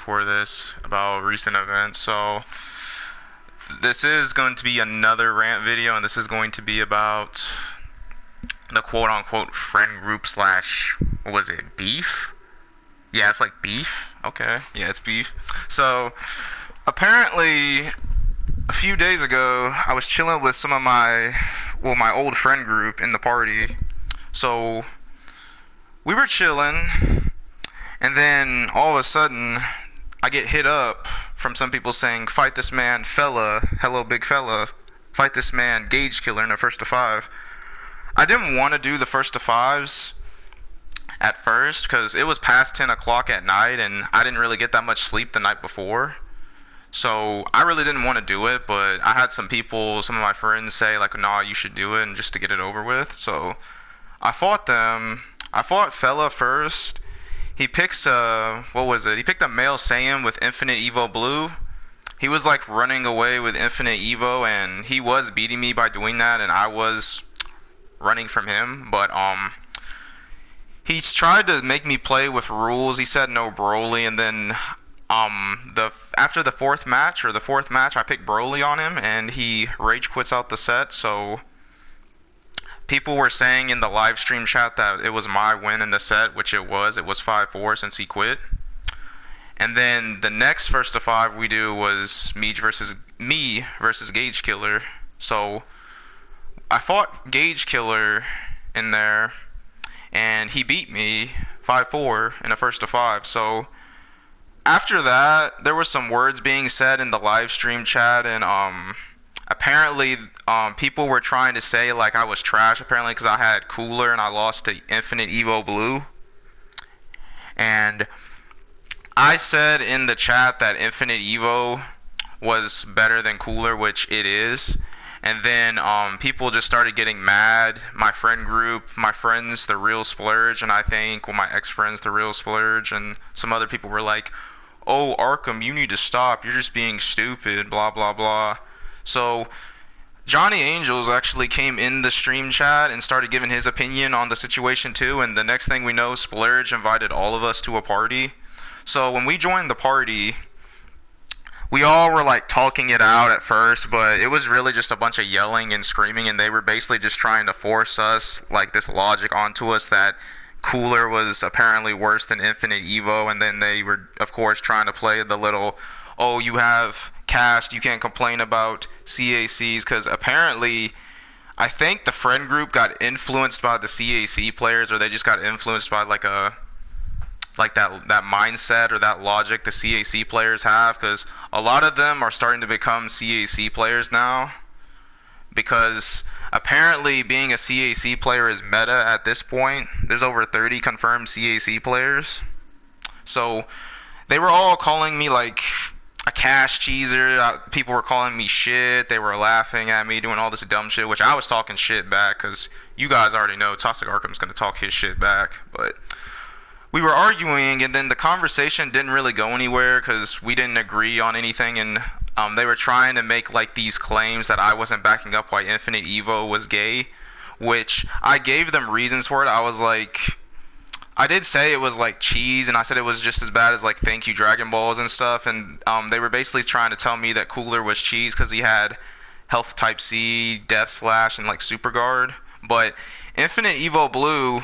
before this about recent events. So this is going to be another rant video, and this is going to be about the quote-unquote friend group slash, what was it, beef? Yeah, it's like beef. Okay, yeah, it's beef. So apparently, a few days ago, I was chilling with some of my old friend group in the party. So we were chilling, and then all of a sudden, I get hit up from some people saying, "Fight this man, fella. Hello, big fella. Fight this man, Gauge Killer in a first to five." I didn't want to do the first to fives at first because it was past 10 o'clock at night, and I didn't really get that much sleep the night before. So I really didn't want to do it, but I had some people, some of my friends say like, "Nah, you should do it," and just to get it over with. So I fought them. I fought fella first. He picks what was it? He picked a male Saiyan with Infinite Evo Blue. He was like running away with Infinite Evo, and he was beating me by doing that, and I was running from him. But he's tried to make me play with rules. He said no Broly, and then after the fourth match, I picked Broly on him, and he rage quits out the set. So people were saying in the live stream chat that it was my win in the set, which it was. It was 5-4 since he quit. And then the next first to five we do was me versus Gauge Killer. So I fought Gauge Killer in there, and he beat me 5-4 in a first to five. So after that, there were some words being said in the live stream chat, and apparently people were trying to say like I was trash, apparently because I had Cooler and I lost to Infinite Evo Blue. And I said in the chat that Infinite Evo was better than Cooler, which it is. And then people just started getting mad. My friend group, my friends, the Real Splurge, and I think my ex-friends, the Real Splurge, and some other people were like, "Oh, Arkham, you need to stop. You're just being stupid, blah, blah, blah." So Johnny Angels actually came in the stream chat and started giving his opinion on the situation too. And the next thing we know, Splurge invited all of us to a party. So when we joined the party, we all were like talking it out at first, but it was really just a bunch of yelling and screaming, and they were basically just trying to force us like this logic onto us that Cooler was apparently worse than Infinite Evo, and then they were of course trying to play the little, "Oh, you have cast, you can't complain about CACs," because apparently I think the friend group got influenced by the CAC players, or they just got influenced by like that mindset or that logic the CAC players have, because a lot of them are starting to become CAC players now, because apparently being a CAC player is meta at this point. There's over 30 confirmed CAC players. So they were all calling me like a cash cheeser. People were calling me shit. They were laughing at me doing all this dumb shit, which I was talking shit back, because you guys already know Toxic Arkham's going to talk his shit back. But we were arguing, and then the conversation didn't really go anywhere because we didn't agree on anything, and they were trying to make like these claims that I wasn't backing up why Infinite Evo was gay, which I gave them reasons for it. I was like, I did say it was like cheese, and I said it was just as bad as like Thank You Dragon Balls and stuff, and they were basically trying to tell me that Cooler was cheese because he had Health Type C, Death Slash, and like Super Guard. But Infinite Evo Blue,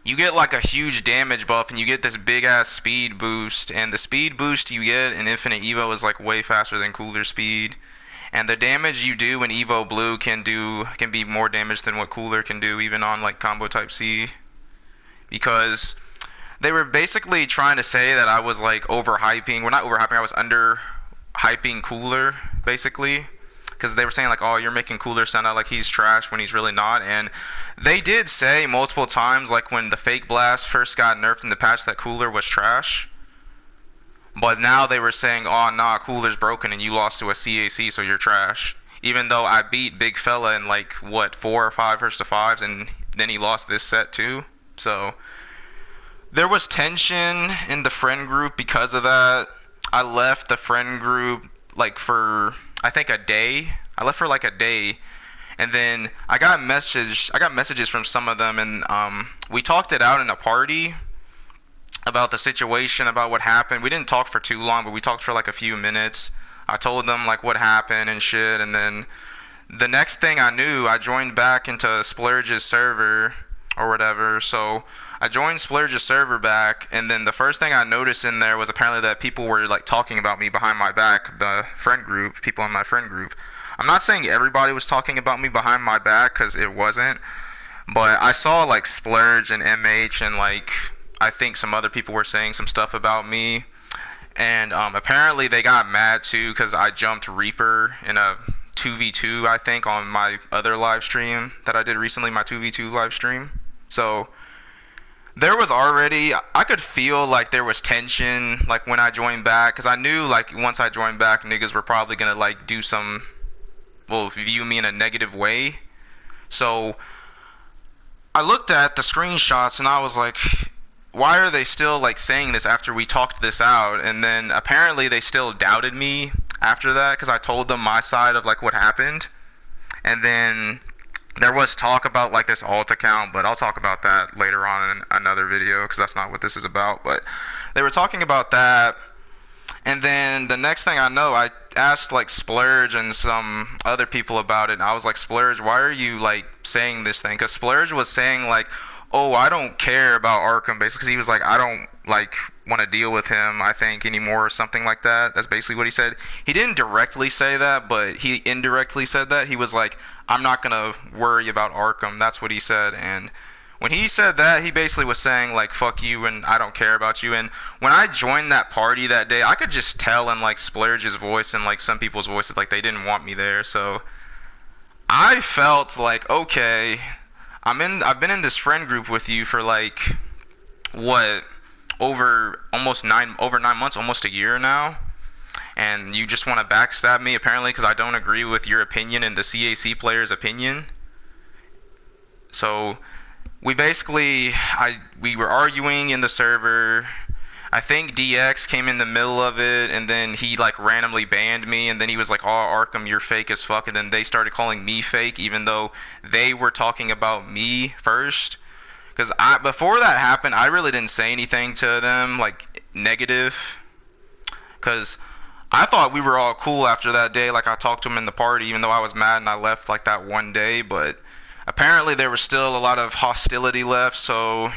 you get like a huge damage buff, and you get this big ass speed boost, and the speed boost you get in Infinite Evo is like way faster than Cooler speed, and the damage you do in Evo Blue can be more damage than what Cooler can do, even on like Combo Type C, because they were basically trying to say that I was like overhyping. Well, not overhyping, I was underhyping Cooler basically, because they were saying like, "Oh, you're making Cooler sound out like he's trash when he's really not." And they did say multiple times, like when the Fake Blast first got nerfed in the patch, that Cooler was trash. But now they were saying, "Oh, nah, Cooler's broken and you lost to a CAC, so you're trash." Even though I beat Big Fella in like, what, 4 or 5 first to fives, and then he lost this set too. So there was tension in the friend group because of that. I left the friend group like for I think a day. I left for like a day, and then I got messages from some of them, and we talked it out in a party. about the situation, about what happened. We didn't talk for too long, but we talked for like a few minutes. I told them like what happened and shit, and then the next thing I knew, I joined back into Splurge's server or whatever. So I joined Splurge's server back, and then the first thing I noticed in there was apparently that people were like talking about me behind my back. The friend group, people in my friend group. I'm not saying everybody was talking about me behind my back because it wasn't, but I saw like Splurge and MH and like I think some other people were saying some stuff about me, and apparently they got mad too because I jumped Reaper in a 2v2 I think on my other live stream that I did recently, my 2v2 live stream. So there was already, I could feel like there was tension like when I joined back, because I knew like once I joined back niggas were probably gonna like do some, well, view me in a negative way. So I looked at the screenshots and I was like, why are they still like saying this after we talked this out? And then apparently they still doubted me after that because I told them my side of like what happened. And then there was talk about like this alt account, but I'll talk about that later on in another video because that's not what this is about. But they were talking about that, and then the next thing I know, I asked like Splurge and some other people about it, and I was like, Splurge, why are you like saying this thing? Because Splurge was saying like, oh, I don't care about Arkham, basically. 'Cause he was like, I don't like want to deal with him, I think, anymore, or something like that. That's basically what he said. He didn't directly say that, but he indirectly said that. He was like, I'm not gonna worry about Arkham. That's what he said. And when he said that, he basically was saying like, fuck you and I don't care about you. And when I joined that party that day, I could just tell in like Splurge's voice and like some people's voices like they didn't want me there. So I felt like, okay, I've been in this friend group with you for like what, over 9 months, almost a year now, and you just want to backstab me apparently because I don't agree with your opinion and the CAC player's opinion. So we were arguing in the server. I think DX came in the middle of it, and then he like randomly banned me, and then he was like, "Oh, Arkham, you're fake as fuck," and then they started calling me fake, even though they were talking about me first. Because before that happened, I really didn't say anything to them like negative, because I thought we were all cool after that day. Like I talked to them in the party, even though I was mad and I left like that one day, but apparently there was still a lot of hostility left, so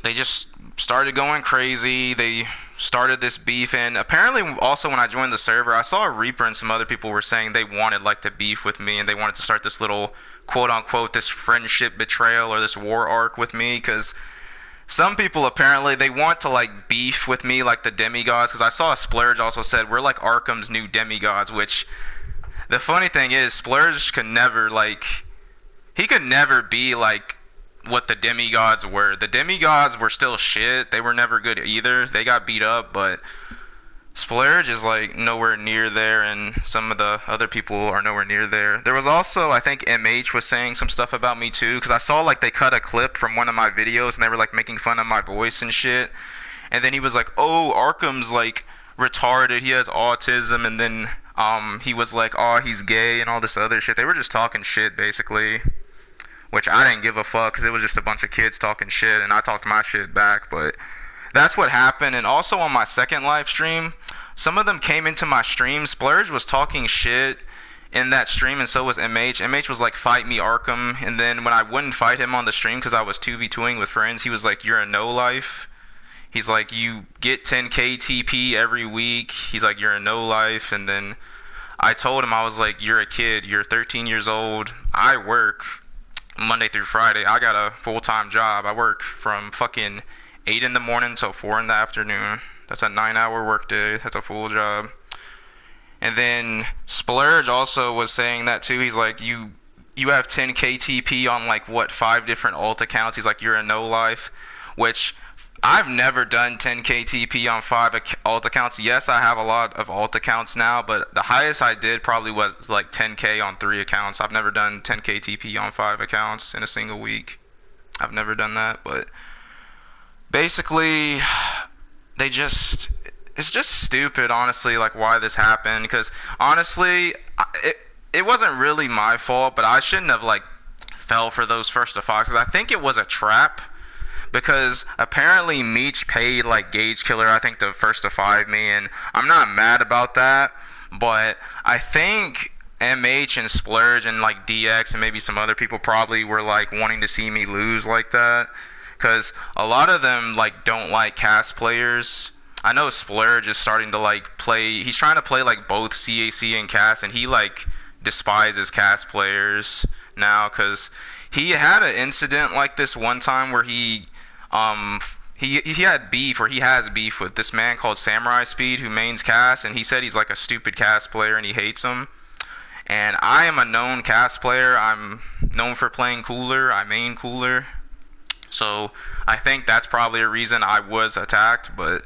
they just started going crazy. They started this beef, and apparently also when I joined the server, I saw Reaper and some other people were saying they wanted like to beef with me, and they wanted to start this little quote unquote this friendship betrayal or this war arc with me, because some people apparently they want to like beef with me like the demigods, because I saw Splurge also said we're like Arkham's new demigods, which the funny thing is Splurge could never like, he could never be like what the demigods were. The demigods were still shit. They were never good either. They got beat up, but Splurge is like nowhere near there, and some of the other people are nowhere near there. There was also, I think MH was saying some stuff about me too, because I saw like they cut a clip from one of my videos and they were like making fun of my voice and shit. And then he was like, oh, Arkham's like retarded, he has autism, and then he was like, oh, he's gay and all this other shit. They were just talking shit basically, which I didn't give a fuck because it was just a bunch of kids talking shit, and I talked my shit back. But that's what happened. And also on my second live stream, some of them came into my stream. Splurge was talking shit in that stream, and so was MH. MH was like, fight me, Arkham. And then when I wouldn't fight him on the stream because I was 2v2ing with friends, he was like, you're a no-life. He's like, you get 10k TP every week. He's like, you're a no-life. And then I told him, I was like, you're a kid. You're 13 years old. I work Monday through Friday. I got a full-time job. I work from fucking 8 in the morning till 4 in the afternoon. That's a 9-hour work day. That's a full job. And then Splurge also was saying that too. He's like, you have 10k TP on like what, 5 different alt accounts. He's like, you're a no life, which I've never done 10k TP on 5 alt accounts. Yes, I have a lot of alt accounts now, but the highest I did probably was like 10k on 3 accounts. I've never done 10k TP on 5 accounts in a single week. I've never done that, but basically it's just stupid, honestly, like why this happened, because honestly it wasn't really my fault, but I shouldn't have like fell for those first to foxes. I think it was a trap, because apparently Meech paid like Gauge Killer, I think, the first to 5 me, and I'm not mad about that, but I think MH and Splurge and like DX and maybe some other people probably were like wanting to see me lose like that, because a lot of them like don't like cast players. I know Splurge is starting to like play. He's trying to play like both CAC and cast, and he like despises cast players now because he had an incident like this one time where um he had beef, or he has beef with this man called Samurai Speed who mains cast, and he said he's like a stupid cast player and he hates him. And I am a known cast player. I'm known for playing cooler. I main cooler. So I think that's probably a reason I was attacked. But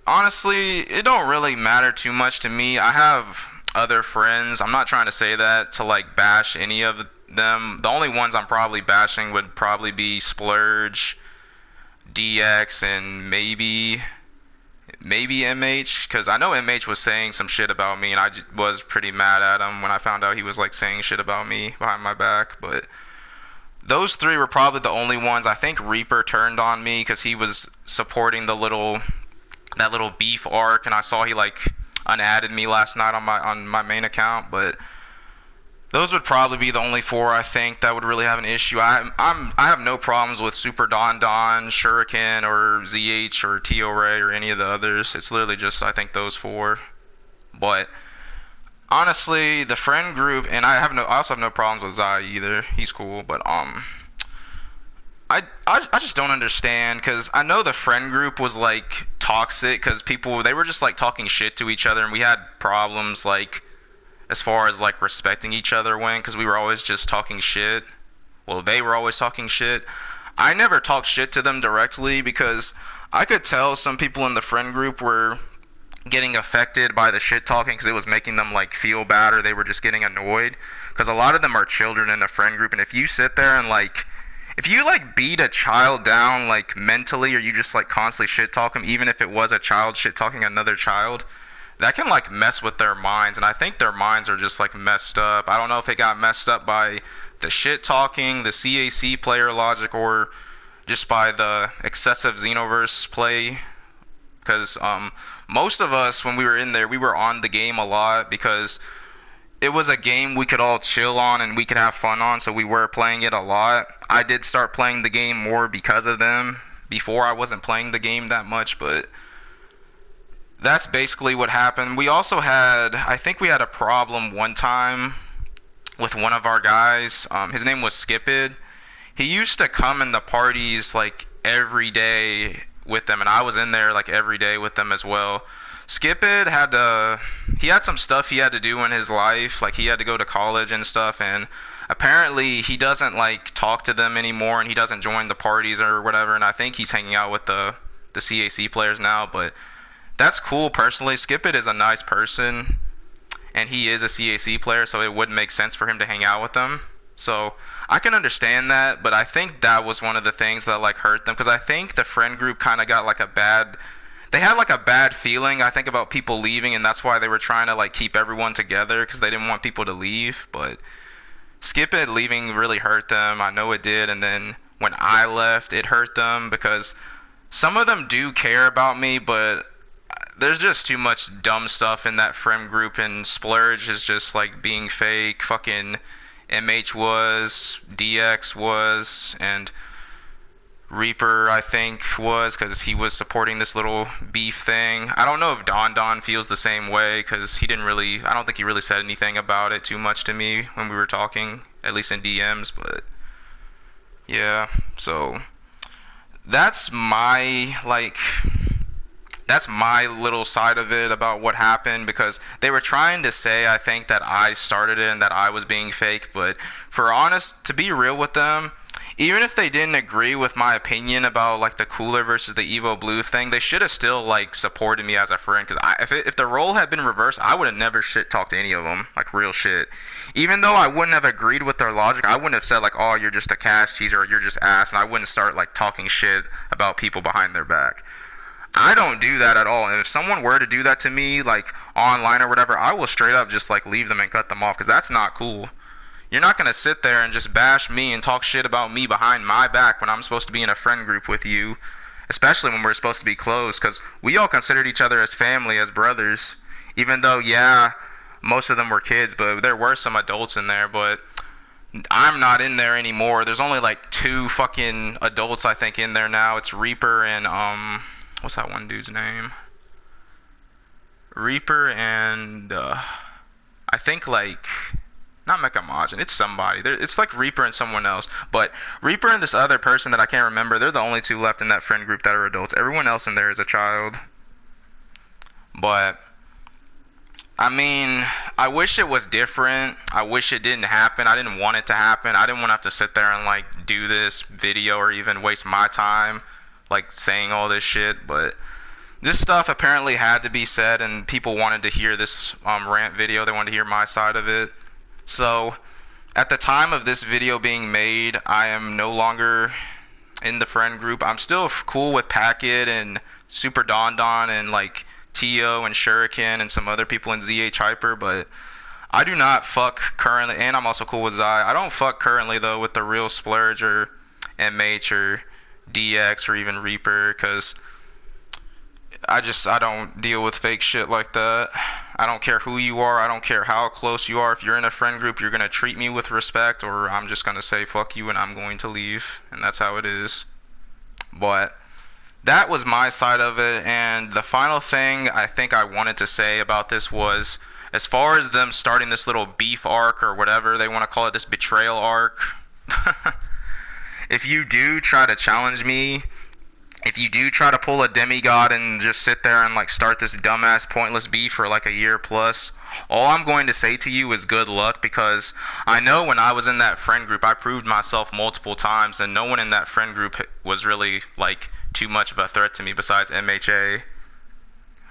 honestly, it don't really matter too much to me. I have other friends. I'm not trying to say that to like bash any of them. The only ones I'm probably bashing would probably be Splurge, DX, and maybe MH, because I know MH was saying some shit about me, and I was pretty mad at him when I found out he was like saying shit about me behind my back. But those three were probably the only ones. I think Reaper turned on me because he was supporting that little beef arc, and I saw he like unadded me last night on my main account. But those would probably be the only four I think that would really have an issue. I have no problems with Super Don Don, Shuriken, or ZH, or Tio Ray, or any of the others. It's literally just, I think, those four. But honestly, the friend group, and I also have no problems with Zai either. He's cool, but I just don't understand, because I know the friend group was like toxic because they were just like talking shit to each other, and we had problems like as far as like respecting each other went, because we were always just talking shit. Well, they were always talking shit. I never talked shit to them directly because I could tell some people in the friend group were getting affected by the shit talking because it was making them like feel bad, or they were just getting annoyed, because a lot of them are children in the friend group, and if you sit there and like if you like beat a child down like mentally, or you just like constantly shit talk them, even if it was a child shit talking another child, that can like mess with their minds. And I think their minds are just like messed up. I don't know if it got messed up by the shit talking, the CAC player logic, or just by the excessive Xenoverse play. Because most of us, when we were in there, we were on the game a lot because it was a game we could all chill on and we could have fun on, so we were playing it a lot. I did start playing the game more because of them. Before, I wasn't playing the game that much, but that's basically what happened. We also I think we had a problem one time with one of our guys. His name was Skipid. He used to come in the parties like every day with them, and I was in there like every day with them as well. Skipid he had some stuff he had to do in his life, like he had to go to college and stuff, and apparently he doesn't like talk to them anymore, and he doesn't join the parties or whatever, and I think he's hanging out with the CAC players now. But that's cool. Personally, Skipit is a nice person, and he is a CAC player, so it would make sense for him to hang out with them. So I can understand that, but I think that was one of the things that like hurt them, because I think the friend group kind of got like they had like a bad feeling, I think, about people leaving, and that's why they were trying to like keep everyone together, because they didn't want people to leave. But Skipit leaving really hurt them. I know it did. And then when I left, it hurt them, because some of them do care about me, but there's just too much dumb stuff in that friend group, and Splurge is just like being fake. Fucking MH was, DX was, and Reaper I think was, because he was supporting this little beef thing. I don't know if Don Don feels the same way, because I don't think he really said anything about it too much to me when we were talking, at least in DMs. But yeah, so that's my little side of it about what happened, because they were trying to say, I think, that I started it and that I was being fake. But to be real with them, even if they didn't agree with my opinion about like the cooler versus the Evo Blue thing, they should have still like supported me as a friend, because if the role had been reversed, I would have never shit talked to any of them, like real shit. Even though I wouldn't have agreed with their logic, I wouldn't have said like, oh, you're just a cash teaser, or you're just ass, and I wouldn't start like talking shit about people behind their back. I don't do that at all. And if someone were to do that to me, like online or whatever, I will straight up just like leave them and cut them off, because that's not cool. You're not gonna sit there and just bash me and talk shit about me behind my back when I'm supposed to be in a friend group with you, especially when we're supposed to be close, because we all considered each other as family, as brothers. Even though, yeah, most of them were kids, but there were some adults in there, but I'm not in there anymore. There's only like 2 fucking adults, I think, in there now. It's Reaper and, what's that one dude's name? Reaper and, I think, like, not Mechamajin, it's somebody. It's like Reaper and someone else. But Reaper and this other person that I can't remember, they're the only 2 left in that friend group that are adults. Everyone else in there is a child. But I mean, I wish it was different. I wish it didn't happen. I didn't want it to happen. I didn't want to have to sit there and like do this video or even waste my time like saying all this shit. But this stuff apparently had to be said, and people wanted to hear this rant video. They wanted to hear my side of it. So at the time of this video being made, I am no longer in the friend group. I'm still cool with Packet and Super Don Don and like Tio and Shuriken and some other people in ZH Hyper, but I do not fuck currently, and I'm also cool with Zai. I don't fuck currently though with the real Splurge or MH or DX or even Reaper, because I don't deal with fake shit like that. I don't care who you are. I don't care how close you are. If you're in a friend group, you're gonna treat me with respect, or I'm just gonna say fuck you and I'm going to leave, and that's how it is. But that was my side of it, and the final thing I think I wanted to say about this was, as far as them starting this little beef arc or whatever they want to call it, this betrayal arc, if you do try to challenge me, if you do try to pull a demigod and just sit there and like start this dumbass pointless beef for like a year plus, all I'm going to say to you is good luck, because I know when I was in that friend group, I proved myself multiple times, and no one in that friend group was really like too much of a threat to me besides MHA.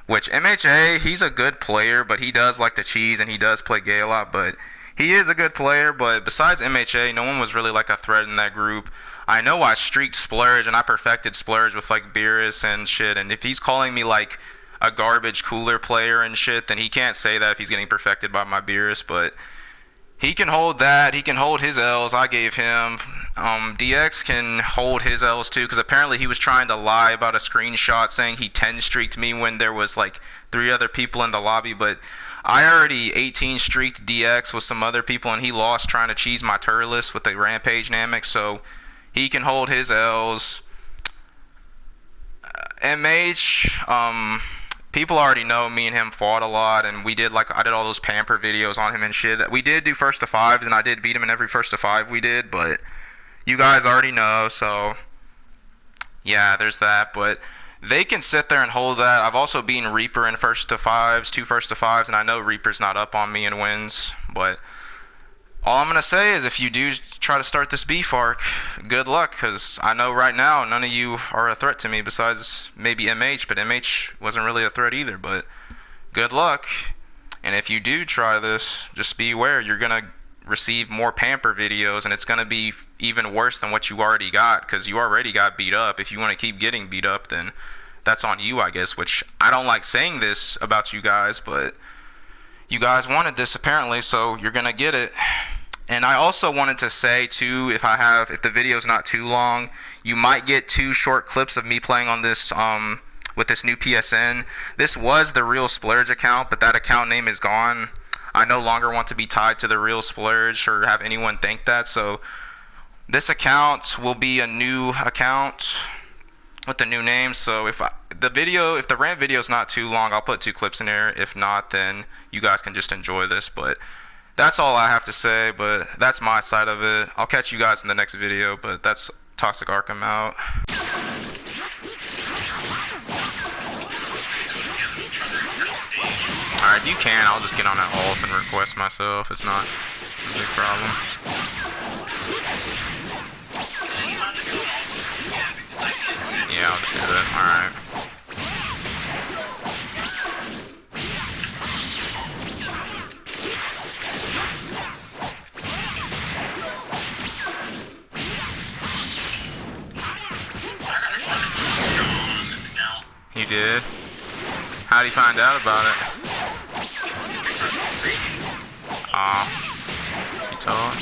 Which MHA, he's a good player, but he does like to cheese and he does play gay a lot, but he is a good player. But besides MHA, no one was really like a threat in that group. I know I streaked Splurge and I perfected Splurge with like Beerus and shit, and if he's calling me like a garbage cooler player and shit, then he can't say that if he's getting perfected by my Beerus. But he can hold that. He can hold his L's I gave him. DX can hold his L's too, because apparently he was trying to lie about a screenshot saying he 10 streaked me when there was like 3 other people in the lobby. But I already 18 streaked DX with some other people, and he lost trying to cheese my Turles with a Rampage Namek, so he can hold his L's. MH, people already know me and him fought a lot, and we did like, I did all those pamper videos on him and shit. We did do first to fives, and I did beat him in every first to 5 we did, but you guys already know, so yeah, there's that. But they can sit there and hold that. I've also beaten Reaper in first to 5s, 2 first to 5s, and I know Reaper's not up on me in wins. But all I'm going to say is, if you do try to start this beef arc, good luck, because I know right now none of you are a threat to me besides maybe MH, but MH wasn't really a threat either. But good luck, and if you do try this, just be aware you're going to receive more pamper videos, and it's going to be even worse than what you already got, because you already got beat up. If you want to keep getting beat up, then that's on you, I guess, which I don't like saying this about you guys, but you guys wanted this apparently, so you're going to get it. And I also wanted to say too, if the video's not too long, you might get 2 short clips of me playing on this with this new PSN. This was the real Splurge account, but that account name is gone. I no longer want to be tied to the real Splurge or have anyone think that, so this account will be a new account with the new name. So if the rant video is not too long, I'll put 2 clips in there. If not, then you guys can just enjoy this. But that's all I have to say, but that's my side of it. I'll catch you guys in the next video, but that's Toxic Arkham out. Alright, you can. I'll just get on that ult and request myself. It's not a big problem. Yeah, I'll just do that. Alright. You did? How'd he find out about it? told.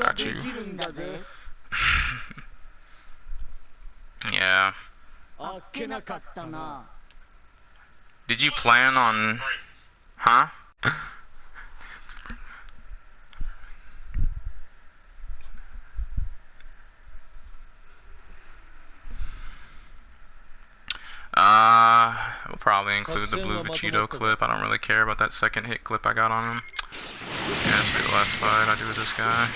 Got you. Yeah. Did you plan on... Huh? We'll probably include the blue Vegito clip. I don't really care about that second hit clip I got on him. Yeah, this will be the last fight I do with this guy.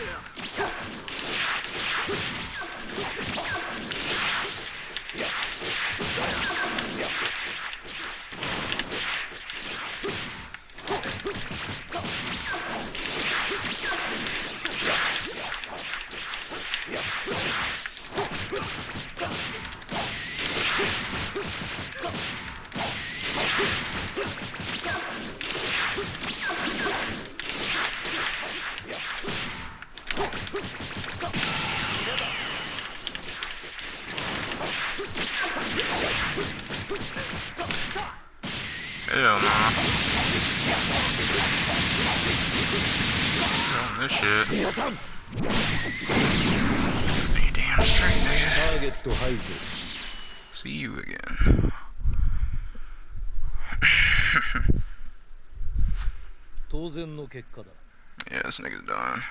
Hell no. Doing this shit. Be damn straight, nigga. See you again. Yeah, this nigga's done.